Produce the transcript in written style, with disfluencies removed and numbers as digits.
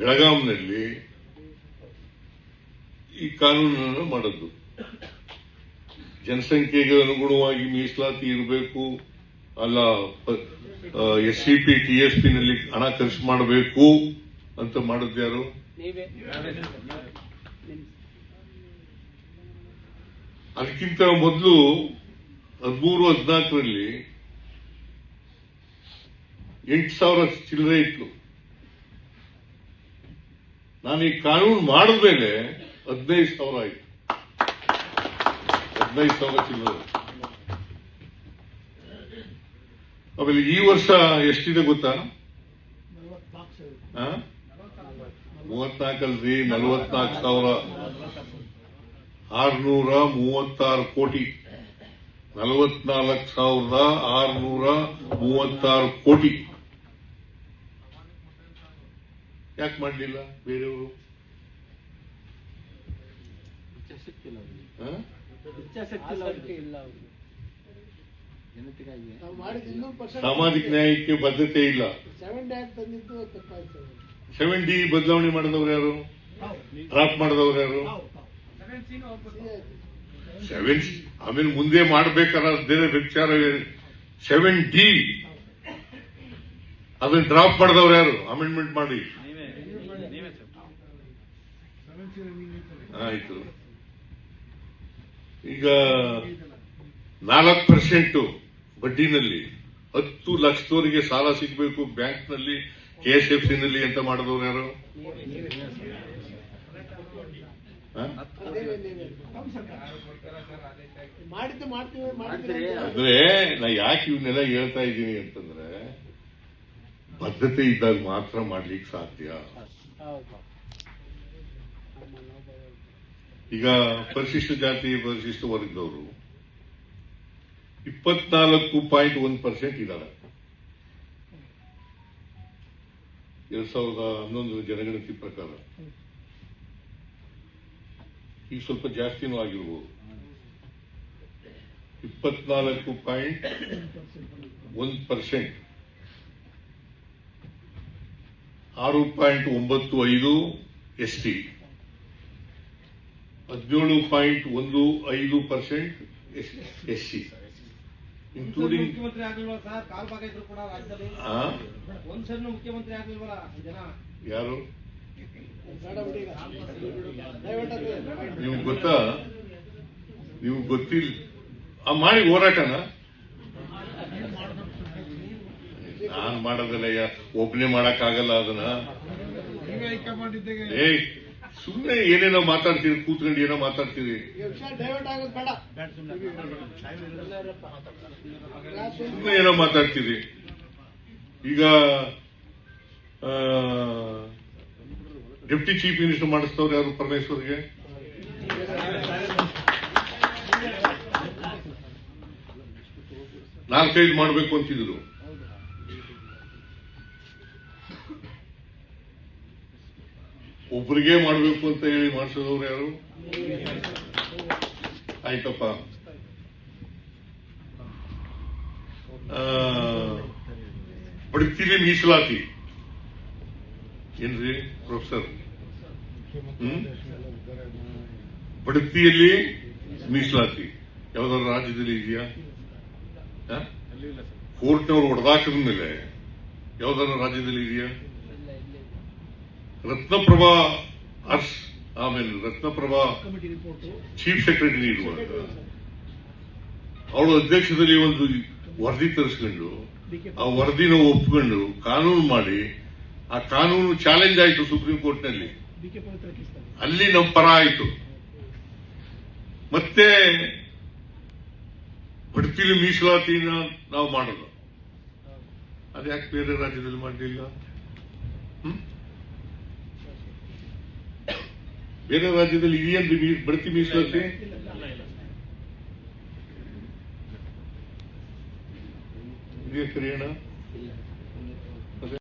ಬೆಳಗಾಂನಲ್ಲಿ ಈ ಕಾನೂನನ್ನು ಮಾಡೋದು. ಜನಸಂಖ್ಯೆಗೆ ಅನುಗುಣವಾಗಿ ಮೀಸಲಾತಿ ಇರಬೇಕು, ಅಲ್ಲ SCP TSP ನಲ್ಲಿ ಹಣ ಖರ್ಚು ಮಾಡಬೇಕು ಅಂತ ಮಾಡೋದು ಯಾರು? ಅದಕ್ಕಿಂತ ಮೊದಲು 13-14ರಲ್ಲಿ 8,000 ಚಿಲ್ಲರೆ ಇತ್ತು. ನಾನು ಈ ಕಾನೂನು ಮಾಡಿದ್ಮೇಲೆ 15,000 ಆಯ್ತು. 15,000 ಚಿಲ್ಲರೆ. ಆಮೇಲೆ ಈ ವರ್ಷ ಎಷ್ಟಿದೆ ಗೊತ್ತಾ? 34 44,636 ಕೋಟಿ. 44,636 ಕೋಟಿ. ಯಾಕೆ ಮಾಡಲಿಲ್ಲ ಬೇರೆಯವರು? ಸಾಮಾಜಿಕ ನ್ಯಾಯಕ್ಕೆ ಬದ್ಧತೆ ಇಲ್ಲ. 7D ಬದಲಾವಣೆ ಮಾಡಿದವರು ಯಾರು? ಡ್ರಾಪ್ ಮಾಡಿದವರು ಯಾರು? 7 ಆಮೇಲೆ ಮುಂದೆ ಮಾಡಬೇಕಾದ ಬೇರೆ ವಿಚಾರ. 7D ಅದನ್ನ ಡ್ರಾಪ್ ಮಾಡಿದವರು ಯಾರು? ಅಮೆಂಡ್ಮೆಂಟ್ ಮಾಡಿ ಆಯ್ತು. ಈಗ 4% ಬಡ್ಡಿನಲ್ಲಿ 10 ಲಕ್ಷದವರಿಗೆ ಸಾಲ ಸಿಗಬೇಕು ಬ್ಯಾಂಕ್ನಲ್ಲಿ, KSFCನಲ್ಲಿ ಅಂತ ಮಾಡಿದವರು ಯಾರು? ಅಂದ್ರೆ ನಾ ಯಾಕೆ ಇವನ್ನೆಲ್ಲ ಹೇಳ್ತಾ ಇದ್ದೀನಿ ಅಂತಂದ್ರೆ, ಬದ್ಧತೆ ಇದ್ದಾಗ ಮಾತ್ರ ಮಾಡ್ಲಿಕ್ಕೆ ಸಾಧ್ಯ. ಈಗ ಪರಿಶಿಷ್ಟ ಜಾತಿ ಪರಿಶಿಷ್ಟ ವರ್ಗದವರು 24.1% ಇದ್ದಾರೆ. 2011 ಜನಗಣತಿ ಪ್ರಕಾರ. ಈಗ ಸ್ವಲ್ಪ ಜಾಸ್ತಿನೂ ಆಗಿರ್ಬೋದು. 24.1%. 6.95 ST, 17.15% SC, ಇನ್ಕ್ಲೂಡಿಂಗ್ ಮುಖ್ಯಮಂತ್ರಿ ಆಗಲಿಲ್ವಾ ಸರ್? ಕಾಲ್ ಭಾಗ ಇದ್ರು ಕೂಡ ರಾಜ್ಯದಲ್ಲಿ ಒಂದ್ಸರಿ ಮುಖ್ಯಮಂತ್ರಿ ಆಗಲಿಲ್ವಲ್ಲ ಜನ? ಯಾರು? ನಿಮ್ಗೆ ಗೊತ್ತಾ? ನಿಮ್ಗೆ ಗೊತ್ತಿಲ್ಲ ಮಾಡಿ ಹೋರಾಟನ ನಾನ್ ಮಾಡೋದಲ್ಲ, ಒಬ್ಬನೇ ಮಾಡಕ್ಕಾಗಲ್ಲ ಅದನ್ನ. ಸುಮ್ಮನೆ ಏನೇನೋ ಮಾತಾಡ್ತೀರಿ, ಕೂತ್ಕೊಂಡು ಏನೋ ಮಾತಾಡ್ತೀರಿ. ಸುಮ್ಮನೆ ಏನೋ ಮಾತಾಡ್ತೀರಿ. ಈಗ ಡೆಪ್ಟಿ ಚೀಫ್ ಮಿನಿಸ್ಟರ್ ಮಾಡಿಸ್ತವ್ರು ಯಾರು? ಪರಮೇಶ್ವರ್ಗೆ. ನಾಲ್ಕೈದು ಮಾಡಬೇಕು ಅಂತಿದ್ರು. ಒಬ್ಬರಿಗೆ ಮಾಡಬೇಕು ಅಂತ ಹೇಳಿ ಮಾಡಿಸೋದವ್ರು ಯಾರು? ಆಯ್ತಪ್ಪ. ಬಡ್ತಿಲಿ ಮೀಸಲಾತಿ ಏನ್ರಿ ಪ್ರೊಫೆಸರ್? ಬಡ್ತಿಯಲ್ಲಿ ಮೀಸಲಾತಿ ಯಾವ್ದಾದ್ರು ರಾಜ್ಯದಲ್ಲಿ ಇದೆಯಾ? ಕೋರ್ಟ್ನವರು ಹೊಡೆದಾಕಿದ ಮೇಲೆ ಯಾವ್ದಾದ್ರು ರಾಜ್ಯದಲ್ಲಿ ಇದೆಯಾ? ರತ್ನಪ್ರಭಾ ಆಮೇಲೆ ರತ್ನಪ್ರಭಾ ಚೀಫ್ ಸೆಕ್ರೆಟರಿ ಇರುವಾಗ ಅವಳ ಅಧ್ಯಕ್ಷದಲ್ಲಿ ಒಂದು ವರದಿ ತರಿಸ್ಕೊಂಡು ಆ ವರದಿನ ಒಪ್ಕೊಂಡು ಕಾನೂನು ಮಾಡಿ, ಆ ಕಾನೂನು ಚಾಲೆಂಜ್ ಆಯಿತು ಸುಪ್ರೀಂ ಕೋರ್ಟ್ನಲ್ಲಿ. ಅಲ್ಲಿ ನಮ್ಮ ಪರ ಆಯಿತು. ಮತ್ತೆ ಬಡ್ತಿಲಿ ಮೀಸಲಾತಿನ ನಾವು ಮಾಡೋದು. ಅದ್ಯಾಕೆ ಬೇರೆ ರಾಜ್ಯದಲ್ಲಿ ಮಾಡಲಿಲ್ಲ? ಬೇರೆ ರಾಜ್ಯದಲ್ಲಿ ಇದೆಯೇನ್ರಿ ಬಡ್ತಿ ಮೀಸಲಾತಿ? ಇದೆಯಾ ಕರಿಯೋಣ?